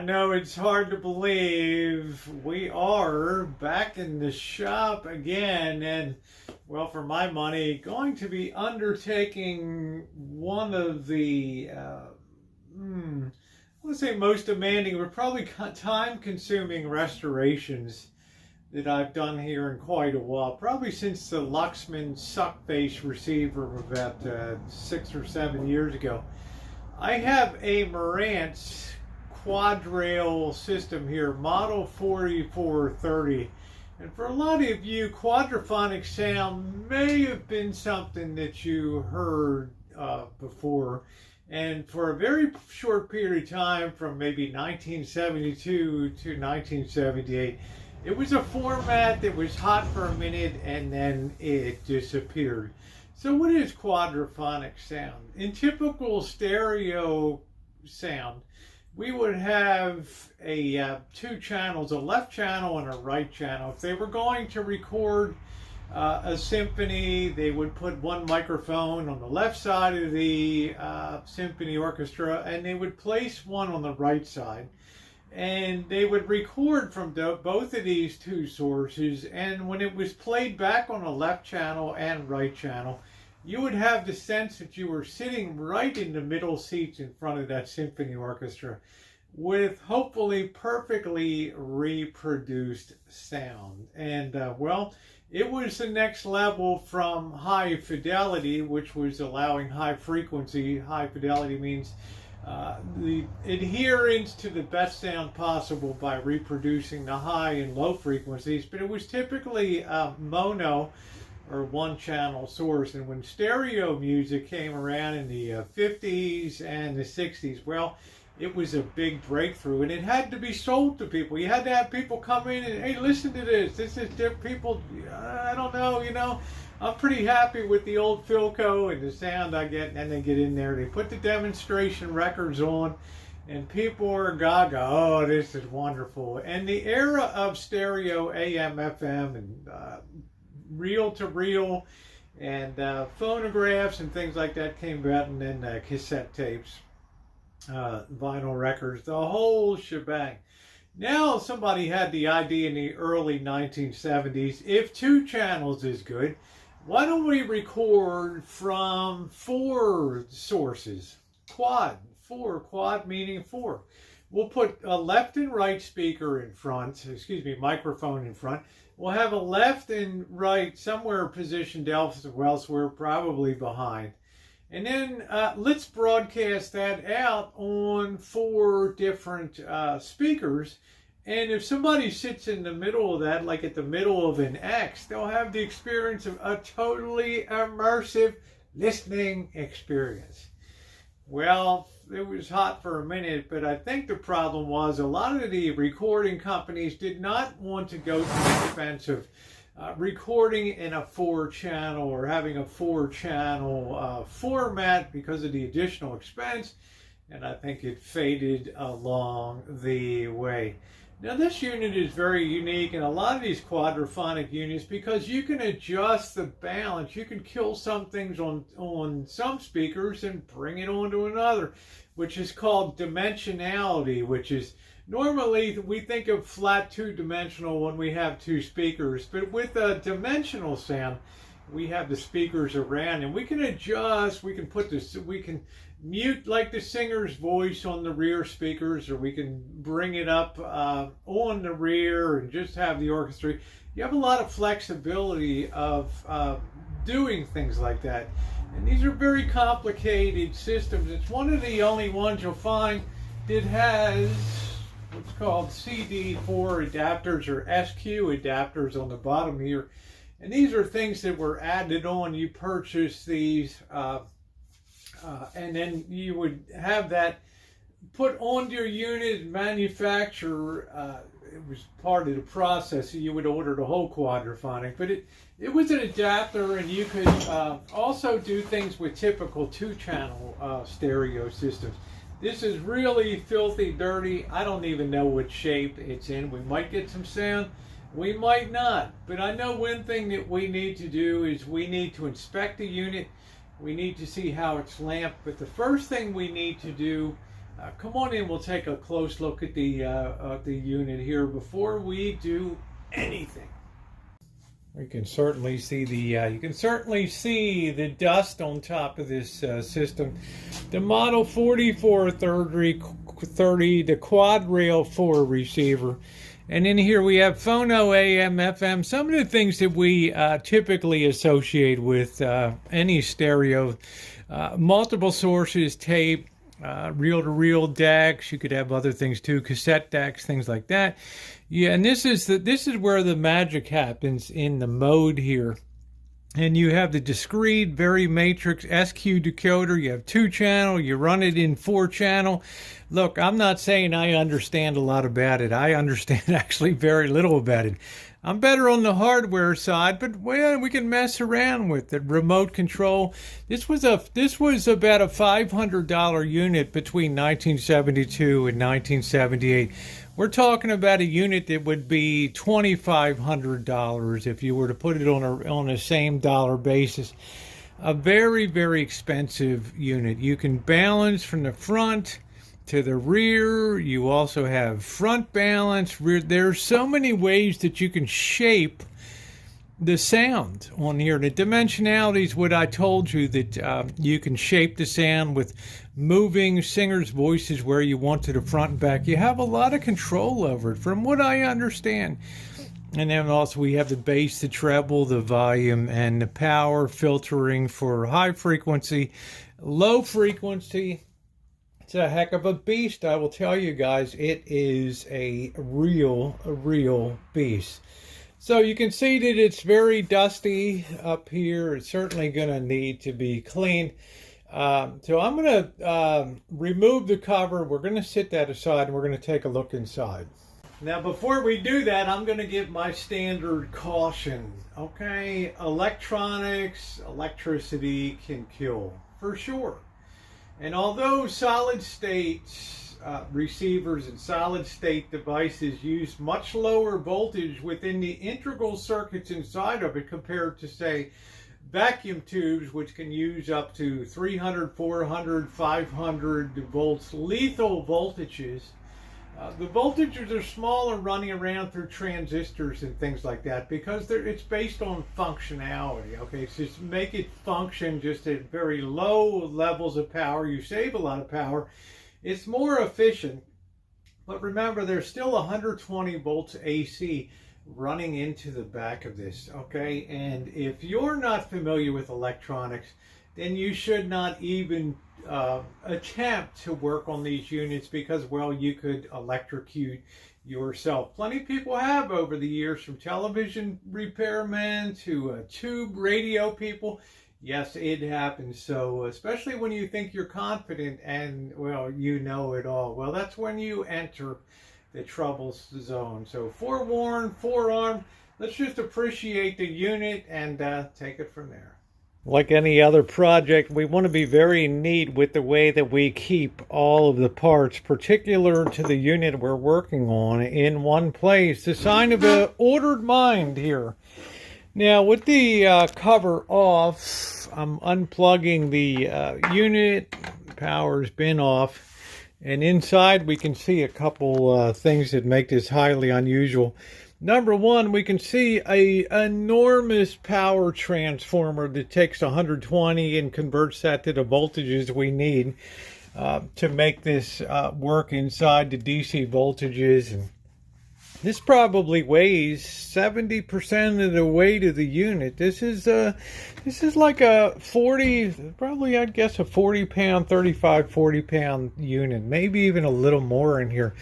know it's hard to believe we are back in the shop again, and well, for my money, going to be undertaking one of the, I would say most demanding, but probably time-consuming restorations that I've done here in quite a while, probably since the Luxman suck-face receiver about 6 or 7 years ago. I have a Marantz quad-rail system here, model 4430. And for a lot of you, quadraphonic sound may have been something that you heard before. And for a very short period of time, from maybe 1972 to 1978, it was a format that was hot for a minute and then it disappeared. So what is quadraphonic sound? In typical stereo sound, we would have two channels, a left channel and a right channel. If they were going to record a symphony, they would put one microphone on the left side of the symphony orchestra, and they would place one on the right side. And they would record from both of these two sources, and when it was played back on the left channel and right channel, you would have the sense that you were sitting right in the middle seats in front of that symphony orchestra with hopefully perfectly reproduced sound. And well, it was the next level from high fidelity, which was allowing high frequency. High fidelity means the adherence to the best sound possible by reproducing the high and low frequencies, but it was typically mono or one channel source. And when stereo music came around in the 50s and the 60s, well, it was a big breakthrough, and it had to be sold to people. You had to have people come in and, hey, listen to this. This is different. People, I don't know, I'm pretty happy with the old Philco and the sound I get. And then they get in there, they put the demonstration records on, and people are gaga. Oh, this is wonderful. And the era of stereo, AM, FM, and reel-to-reel and phonographs and things like that came about, and then cassette tapes, vinyl records, the whole shebang. Now somebody had the idea in the early 1970s, if two channels is good, why don't we record from four sources? Quad meaning four. We'll put a left and right speaker in front, microphone in front. We'll have a left and right somewhere positioned elsewhere, probably behind. And then let's broadcast that out on four different speakers. And if somebody sits in the middle of that, like at the middle of an X, they'll have the experience of a totally immersive listening experience. Well, it was hot for a minute, but I think the problem was a lot of the recording companies did not want to go to the expense of recording in a 4-channel or having a 4-channel format because of the additional expense, and I think it faded along the way. Now, this unit is very unique in a lot of these quadraphonic units because you can adjust the balance. You can kill some things on some speakers and bring it onto another, which is called dimensionality, which is normally we think of flat two-dimensional when we have two speakers, but with a dimensional sound, we have the speakers around, and we can adjust. We can mute like the singer's voice on the rear speakers, or we can bring it up on the rear and just have the orchestra. You have a lot of flexibility of doing things like that. And these are very complicated systems. It's one of the only ones you'll find that has what's called CD4 adapters or SQ adapters on the bottom here. And these are things that were added on. You purchase these and then you would have that put onto your unit and manufacture. It was part of the process. So you would order the whole quadraphonic, but it was an adapter, and you could also do things with typical 2-channel stereo systems. This is really filthy dirty. I don't even know what shape it's in. We might get some sound, we might not. But I know one thing that we need to do is we need to inspect the unit. We need to see how it's lamped. But the first thing we need to do Come on in, we'll take a close look at the unit here before we do anything. We can certainly see you can certainly see the dust on top of this system. The model 4430, the quad rail 4 receiver. And in here we have phono, AM, FM, some of the things that we typically associate with any stereo. Multiple sources, tape, reel-to-reel decks. You could have other things too, cassette decks, things like that. Yeah, and this is where the magic happens in the mode here. And you have the discrete Very Matrix SQ decoder. You have 2-channel. You run it in 4-channel. Look, I'm not saying I understand a lot about it. I understand actually very little about it. I'm better on the hardware side, but well, we can mess around with it. Remote control. This was about a $500 unit between 1972 and 1978. We're talking about a unit that would be $2,500 if you were to put it on a same dollar basis. A very, very expensive unit. You can balance from the front to the rear. You also have front balance, rear. There's so many ways that you can shape the sound on here. The dimensionality is what I told you, that you can shape the sound with moving singers' voices where you want to the front and back. You have a lot of control over it, from what I understand. And then also we have the bass, the treble, the volume, and the power filtering for high frequency, low frequency. It's a heck of a beast, I will tell you guys. It is a real beast. So you can see that it's very dusty up here. It's certainly going to need to be cleaned. So I'm going to remove the cover. We're going to set that aside and we're going to take a look inside. Now before we do that, I'm going to give my standard caution. Okay, electronics, electricity can kill, for sure. And although solid state receivers and solid state devices use much lower voltage within the integral circuits inside of it compared to, say, vacuum tubes, which can use up to 300, 400, 500 volts, lethal voltages. The voltages are smaller, running around through transistors and things like that, because it's based on functionality. Okay, so just make it function just at very low levels of power. You save a lot of power. It's more efficient. But remember, there's still 120 volts AC running into the back of this. Okay, and if you're not familiar with electronics, then you should not even attempt to work on these units, because, well, you could electrocute yourself. Plenty of people have over the years, from television repairmen to tube radio people. Yes, it happens. So especially when you think you're confident and, well, you know it all, well, that's when you enter the trouble zone. So forewarned, forearmed. Let's just appreciate the unit and take it from there. Like any other project, we want to be very neat with the way that we keep all of the parts, particular to the unit we're working on, in one place. The sign of an ordered mind here. Now, with the cover off, I'm unplugging the unit. Power's been off. And inside, we can see a couple things that make this highly unusual. Number one, we can see an enormous power transformer that takes 120 and converts that to the voltages we need to make this work inside the DC voltages. And this probably weighs 70% of the weight of the unit. This is like a 40, probably I'd guess a 40-pound, 35, 40-pound unit, maybe even a little more in here.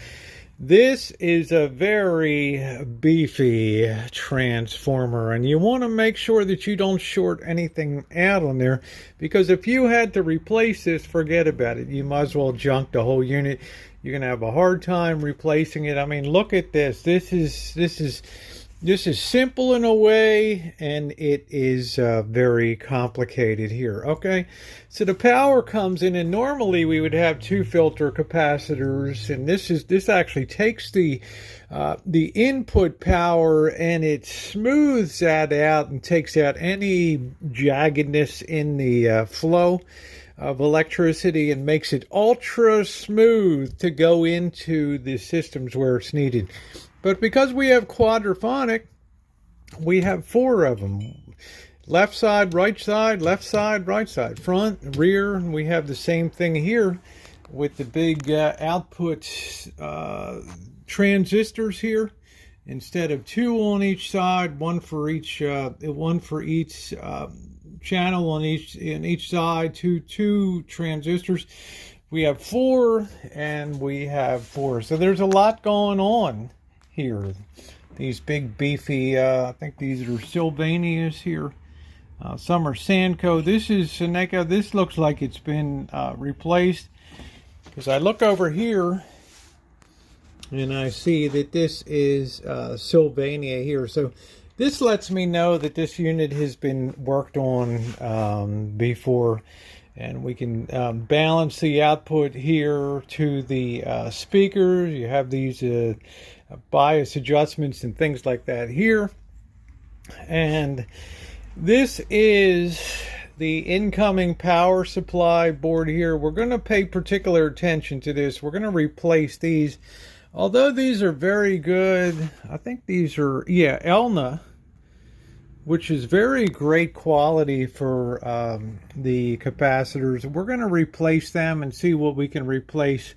This is a very beefy transformer, and you want to make sure that you don't short anything out on there, because if you had to replace this, forget about it. You might as well junk the whole unit. You're going to have a hard time replacing it. I mean, look at this. This is simple in a way, and it is very complicated here. Okay, so the power comes in, and normally we would have 2 filter capacitors, and this actually takes the input power and it smooths that out and takes out any jaggedness in the flow. of electricity and makes it ultra smooth to go into the systems where it's needed. But because we have quadraphonic, we have 4 of them. Left side, right side, left side, right side, front, rear. And we have the same thing here with the big output transistors here. Instead of 2 on each side, one for each channel on each side, two transistors. We have 4, and we have 4. So there's a lot going on here. These big beefy, I think these are Sylvanias here. Some are Sanco. This is Seneca. This looks like it's been replaced, because I look over here and I see that this is Sylvania here. So this lets me know that this unit has been worked on before, and we can balance the output here to the speakers. You have these bias adjustments and things like that here. And this is the incoming power supply board here. We're going to pay particular attention to this. We're going to replace these. Although these are very good, I think these are, Elna, which is very great quality for the capacitors. We're going to replace them and see what we can replace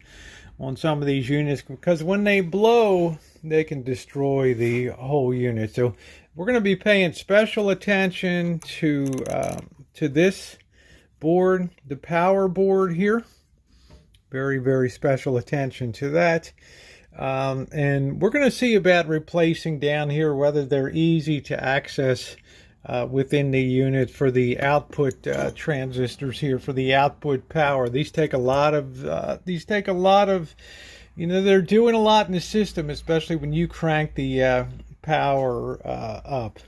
on some of these units, because when they blow, they can destroy the whole unit. So we're going to be paying special attention to this board, the power board here. Very, very special attention to that. And we're going to see about replacing down here, whether they're easy to access within the unit for the output transistors here, for the output power. These take a lot of, they're doing a lot in the system, especially when you crank the power up.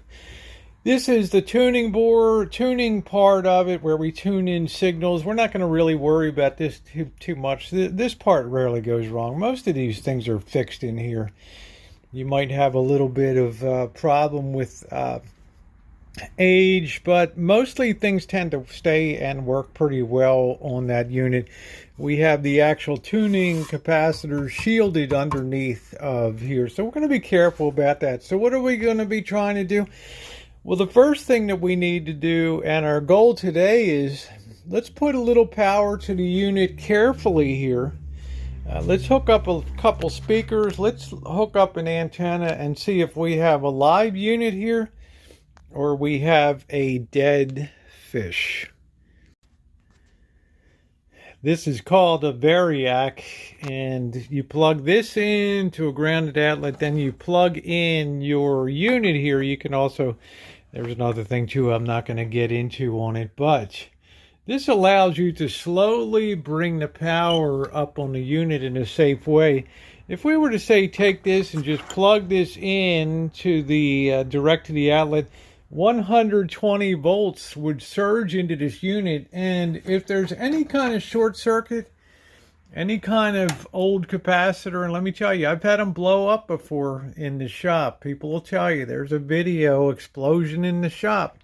This is the tuning board, tuning part of it, where we tune in signals. We're not going to really worry about this too much. This part rarely goes wrong. Most of these things are fixed in here. You might have a little bit of problem with age, but mostly things tend to stay and work pretty well on that unit. We have the actual tuning capacitors shielded underneath of here, so we're going to be careful about that. So what are we going to be trying to do? Well, the first thing that we need to do, and our goal today, is let's put a little power to the unit carefully here. Let's hook up a couple speakers. Let's hook up an antenna and see if we have a live unit here or we have a dead fish. This is called a variac, and you plug this into a grounded outlet, then you plug in your unit here. You can also, there's another thing too I'm not going to get into on it, but this allows you to slowly bring the power up on the unit in a safe way. If we were to say take this and just plug this in to the direct to the outlet, 120 volts would surge into this unit, and if there's any kind of short circuit, any kind of old capacitor, and let me tell you, I've had them blow up before in the shop. People will tell you there's a video explosion in the shop.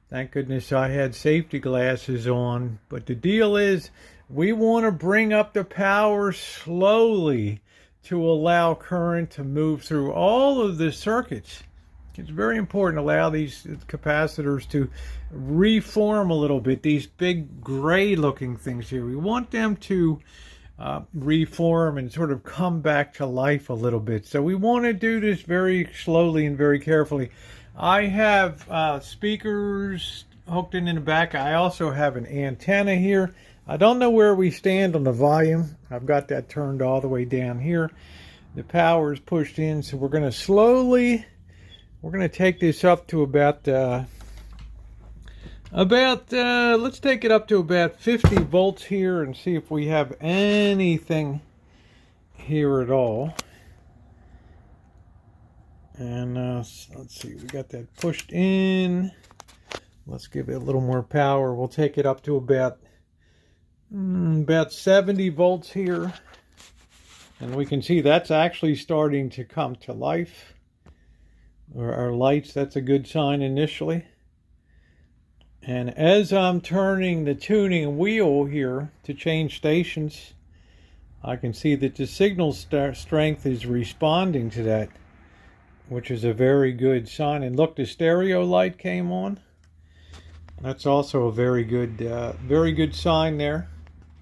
Thank goodness I had safety glasses on. But the deal is, we want to bring up the power slowly to allow current to move through all of the circuits. It's very important to allow these capacitors to reform a little bit. These big gray looking things here, we want them to reform and sort of come back to life a little bit. So we want to do this very slowly and very carefully. I have speakers hooked in the back. I also have an antenna here. I don't know where we stand on the volume. I've got that turned all the way down here. The power is pushed in, so we're going to slowly, we're going to take this up to about let's take it up to about 50 volts here and see if we have anything here at all. And let's see, we got that pushed in. Let's give it a little more power. We'll take it up to about 70 volts here. And we can see that's actually starting to come to life. Our lights, that's a good sign initially. And as I'm turning the tuning wheel here to change stations, I can see that the signal strength is responding to that, which is a very good sign. And look, the stereo light came on. That's also a very good sign there.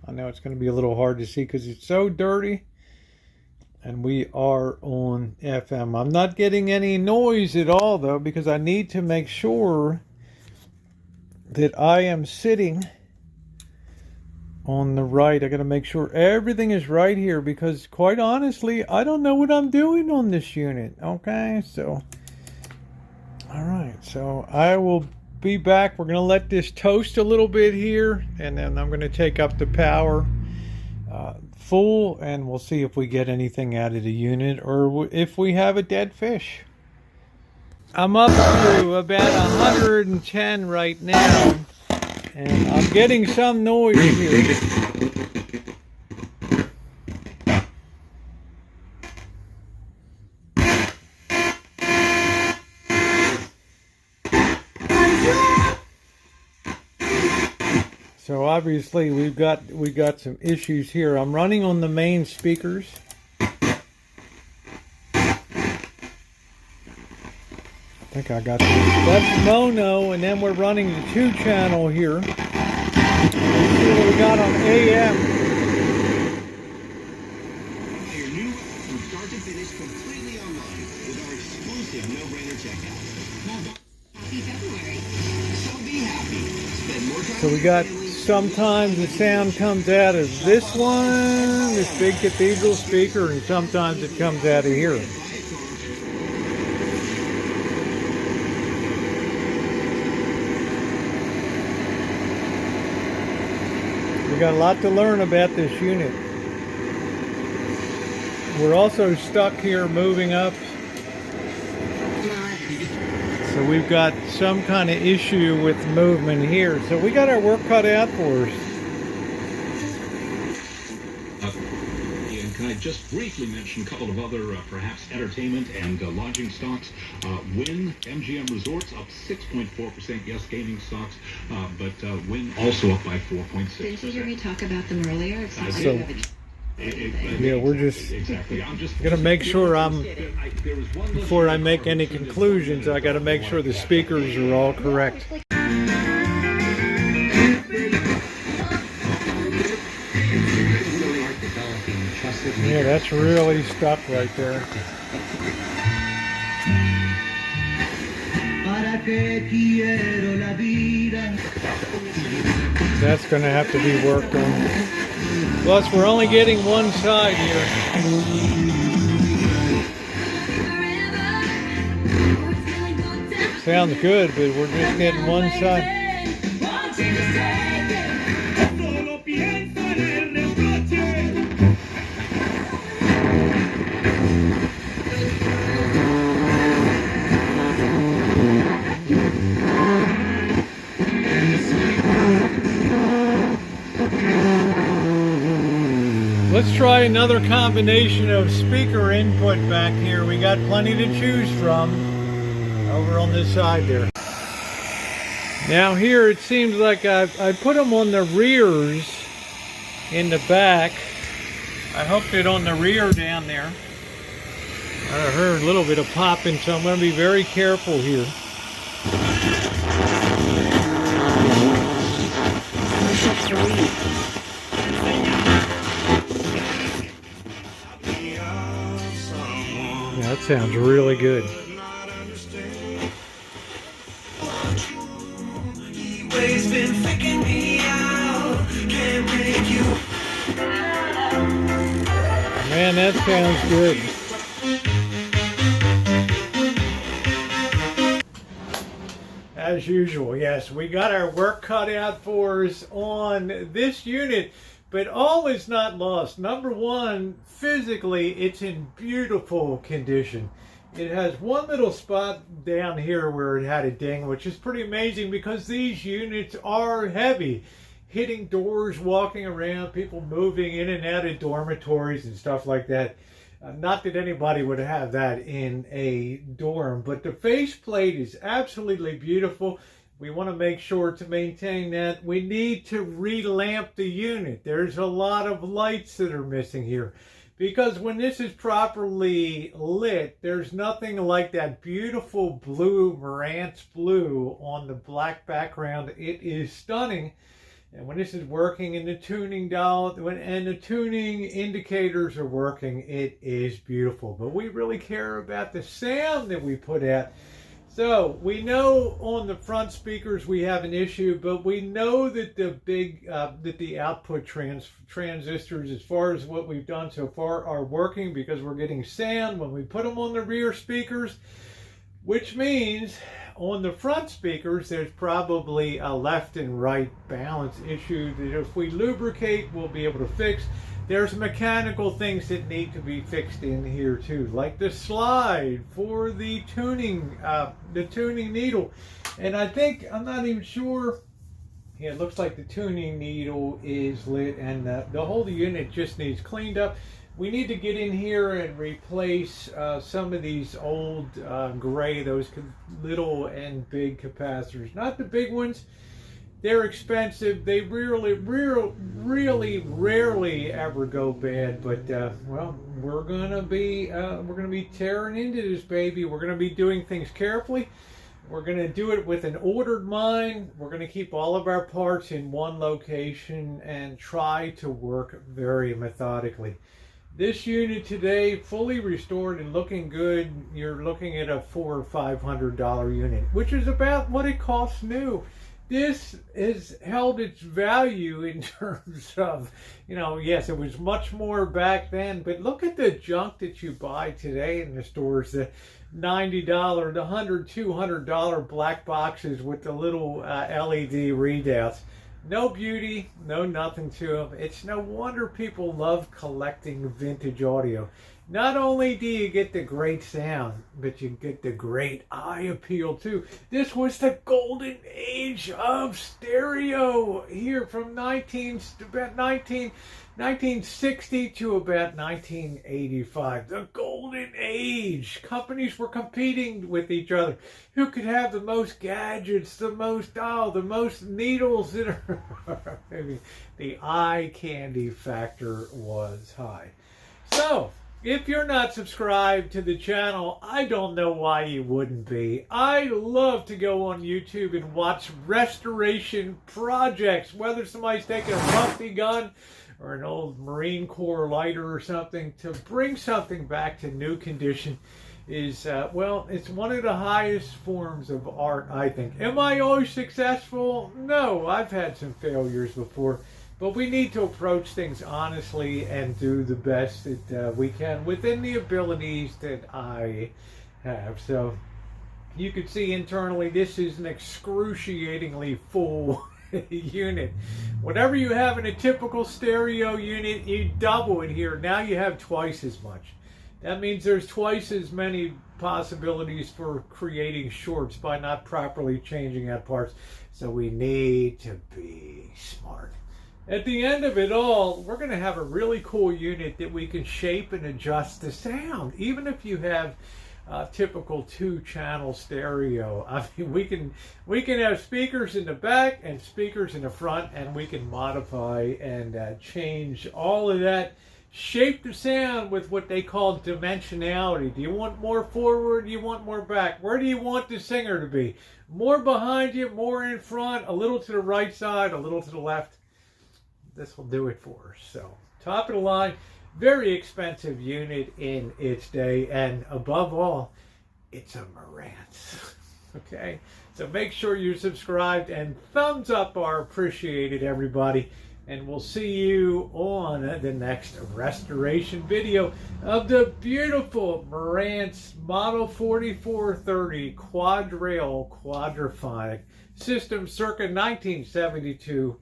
I know it's going to be a little hard to see because it's so dirty. And we are on FM. I'm not getting any noise at all though, because I need to make sure that I am sitting on the right. I got to make sure everything is right here, because quite honestly, I don't know what I'm doing on this unit. Okay, so all right, so I will be back. We're going to let this toast a little bit here, and then I'm going to take up the power full, and we'll see if we get anything out of the unit or if we have a dead fish. I'm up to about 110 right now, and I'm getting some noise here. So obviously we got some issues here. I'm running on the main speakers. I think I got this. That's mono, and then we're running the 2-channel here. Let's see what we got on AM. Your new from start to finish completely online with our exclusive no-brainer checkout. Happy February. So be happy. Spend more time. So we got, sometimes the sound comes out of this one, this big cathedral speaker, and sometimes it comes out of here. We got a lot to learn about this unit. We're also stuck here moving up. So we've got some kind of issue with movement here. So we got our work cut out for us. And can I just briefly mention a couple of other perhaps entertainment and lodging stocks? Wynn, MGM Resorts up 6.4%. Yes, gaming stocks, but Wynn also up by 4.6%. Didn't you hear me talk about them earlier? Yeah, we're just gonna make sure before I make any conclusions, I gotta make sure the speakers are all correct. Yeah, that's really stuck right there. That's gonna have to be worked on. Plus, we're only getting one side here. Sounds good, but we're just getting one side. Let's try another combination of speaker input back here. We got plenty to choose from over on this side there. Now here it seems like I put them on the rears in the back. I hooked it on the rear down there. I heard a little bit of popping, so I'm going to be very careful here. Yeah, that sounds really good. Man, that sounds good. As usual, yes, we got our work cut out for us on this unit, but all is not lost. Number one, physically, it's in beautiful condition. It has one little spot down here where it had a ding, which is pretty amazing because these units are heavy. Hitting doors, walking around, people moving in and out of dormitories and stuff like that. Not that anybody would have that in a dorm, but the faceplate is absolutely beautiful. We want to make sure to maintain that. We need to relamp the unit. There's a lot of lights that are missing here. Because when this is properly lit, there's nothing like that beautiful blue, Marantz blue on the black background. It is stunning. And when this is working and the tuning dial and the tuning indicators are working, it is beautiful. But we really care about the sound that we put out. So we know on the front speakers we have an issue, but we know that the output transistors, as far as what we've done so far, are working because we're getting sound when we put them on the rear speakers, which means on the front speakers there's probably a left and right balance issue that if we lubricate we'll be able to fix. There's mechanical things that need to be fixed in here too, like the slide for the tuning needle. And I'm not even sure. Yeah, it looks like the tuning needle is lit, and the whole unit just needs cleaned up. We need to get in here and replace some of these old gray, those little and big capacitors. Not the big ones. They're expensive. They really rarely ever go bad. But well, we're gonna be tearing into this baby. We're gonna be doing things carefully. We're gonna do it with an ordered mind. We're gonna keep all of our parts in one location and try to work very methodically. This unit today, fully restored and looking good, you're looking at a $400 or $500 unit, which is about what it costs new. This has held its value in terms of, yes, it was much more back then, but look at the junk that you buy today in the stores, the $90, the $100, $200 black boxes with the little LED readouts. No beauty, no nothing to them. It's no wonder people love collecting vintage audio. Not only do you get the great sound, but you get the great eye appeal too. This was the golden age of stereo here from 1960 to about 1985. The golden age. Companies were competing with each other. Who could have the most gadgets, the most needles that are... I mean, the eye candy factor was high. So, if you're not subscribed to the channel, I don't know why you wouldn't be. I love to go on YouTube and watch restoration projects, whether somebody's taking a rusty gun or an old Marine Corps lighter or something, to bring something back to new condition is, well, it's one of the highest forms of art, I think. Am I always successful? No, I've had some failures before. But we need to approach things honestly and do the best that we can within the abilities that I have. So you can see internally this is an excruciatingly full unit. Whatever you have in a typical stereo unit, you double it here. Now you have twice as much. That means there's twice as many possibilities for creating shorts by not properly changing out parts. So we need to be smart. At the end of it all, we're going to have a really cool unit that we can shape and adjust the sound. Even if you have typical 2-channel stereo, I mean, we can have speakers in the back and speakers in the front, and we can modify and change all of that. Shape the sound with what they call dimensionality. Do you want more forward? Do you want more back? Where do you want the singer to be? More behind you, more in front, a little to the right side, a little to the left. This will do it for us. So, top of the line, very expensive unit in its day, and above all, it's a Marantz. Okay? So make sure you're subscribed, and thumbs up are appreciated, everybody. And we'll see you on the next restoration video of the beautiful Marantz Model 4430 quad-rail quadraphonic system circa 1972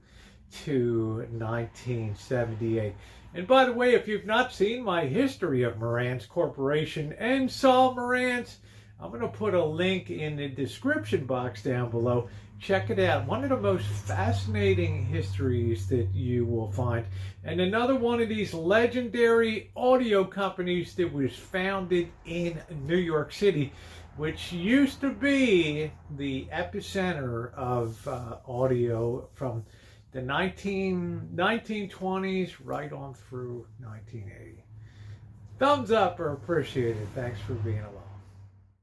to 1978. And by the way, if you've not seen my history of Marantz Corporation and Saul Marantz, I'm going to put a link in the description box down below. Check it out. One of the most fascinating histories that you will find. And another one of these legendary audio companies that was founded in New York City which used to be the epicenter of audio from the 1920s right on through 1980. Thumbs up are appreciated. Thanks for being alive.